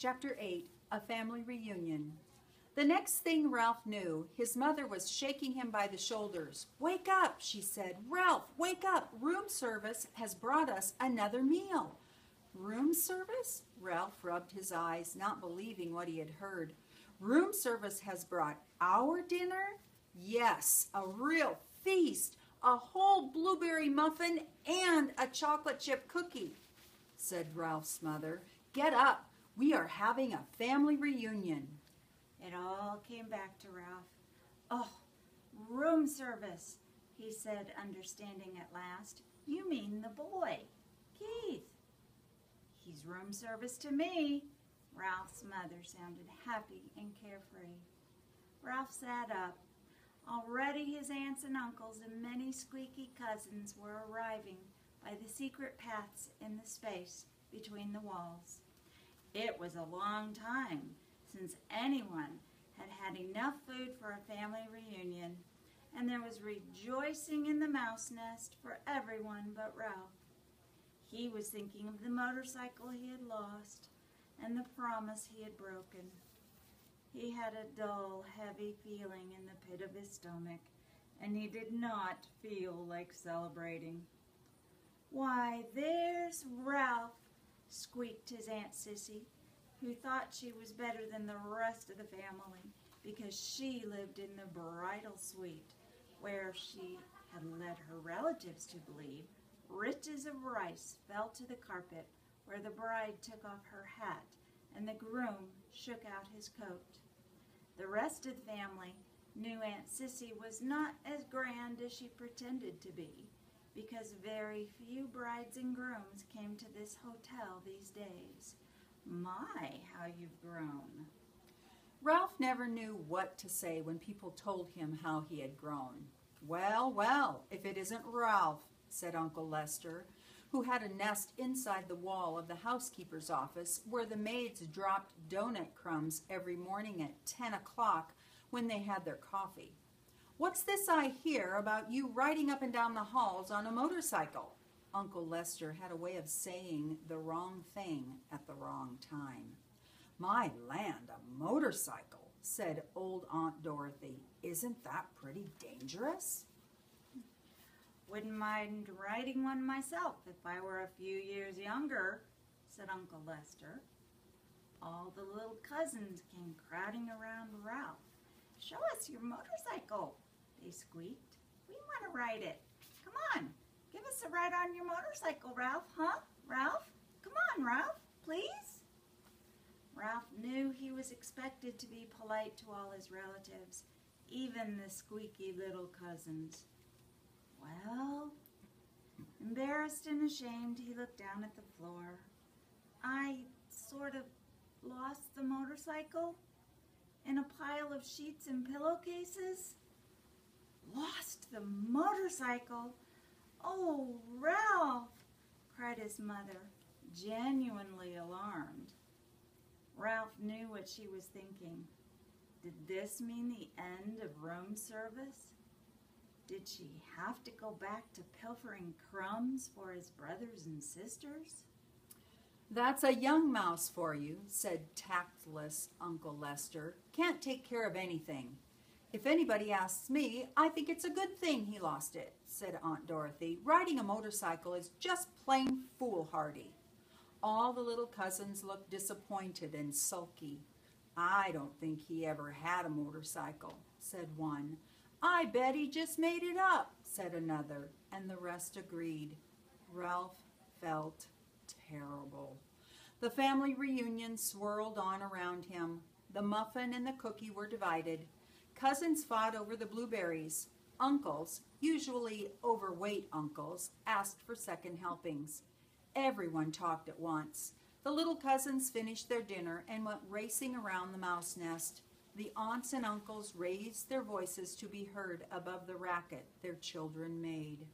Chapter 8, A Family Reunion. The next thing Ralph knew, his mother was shaking him by the shoulders. "Wake up," she said. "Ralph, wake up. Room service has brought us another meal." Room service? Ralph rubbed his eyes, not believing what he had heard. Room service has brought our dinner? Yes, a real feast. A whole blueberry muffin and a chocolate chip cookie, said Ralph's mother. "Get up. We are having a family reunion." It all came back to Ralph. "Oh, room service," he said, understanding at last. "You mean the boy, Keith." "He's room service to me." Ralph's mother sounded happy and carefree. Ralph sat up. Already his aunts and uncles and many squeaky cousins were arriving by the secret paths in the space between the walls. It was a long time since anyone had had enough food for a family reunion, and there was rejoicing in the mouse nest for everyone but Ralph. He was thinking of the motorcycle he had lost and the promise he had broken. He had a dull, heavy feeling in the pit of his stomach, and he did not feel like celebrating. "Why, there's Ralph," squeaked his Aunt Sissy, who thought she was better than the rest of the family because she lived in the bridal suite, where she had led her relatives to believe riches of rice fell to the carpet where the bride took off her hat and the groom shook out his coat. The rest of the family knew Aunt Sissy was not as grand as she pretended to be, because very few brides and grooms came to this hotel these days. My, how you've grown. Ralph never knew what to say when people told him how he had grown. "Well, well, if it isn't Ralph," said Uncle Lester, who had a nest inside the wall of the housekeeper's office where the maids dropped donut crumbs every morning at 10 o'clock when they had their coffee. "What's this I hear about you riding up and down the halls on a motorcycle?" Uncle Lester had a way of saying the wrong thing at the wrong time. "My land, a motorcycle," said old Aunt Dorothy. "Isn't that pretty dangerous?" "Wouldn't mind riding one myself if I were a few years younger," said Uncle Lester. All the little cousins came crowding around Ralph. "Show us your motorcycle," they squeaked. "We want to ride it. Come on, give us a ride on your motorcycle, Ralph, huh? Ralph? Come on, Ralph, please." Ralph knew he was expected to be polite to all his relatives, even the squeaky little cousins. Well, embarrassed and ashamed, he looked down at the floor. "I sort of lost the motorcycle in a pile of sheets and pillowcases." "Lost the motorcycle? Oh, Ralph!" cried his mother, genuinely alarmed. Ralph knew what she was thinking. Did this mean the end of room service? Did she have to go back to pilfering crumbs for his brothers and sisters? "That's a young mouse for you," said tactless Uncle Lester. "Can't take care of anything." "If anybody asks me, I think it's a good thing he lost it," said Aunt Dorothy. "Riding a motorcycle is just plain foolhardy." All the little cousins looked disappointed and sulky. "I don't think he ever had a motorcycle," said one. "I bet he just made it up," said another, and the rest agreed. Ralph felt terrible. The family reunion swirled on around him. The muffin and the cookie were divided. Cousins fought over the blueberries. Uncles, usually overweight uncles, asked for second helpings. Everyone talked at once. The little cousins finished their dinner and went racing around the mouse nest. The aunts and uncles raised their voices to be heard above the racket their children made.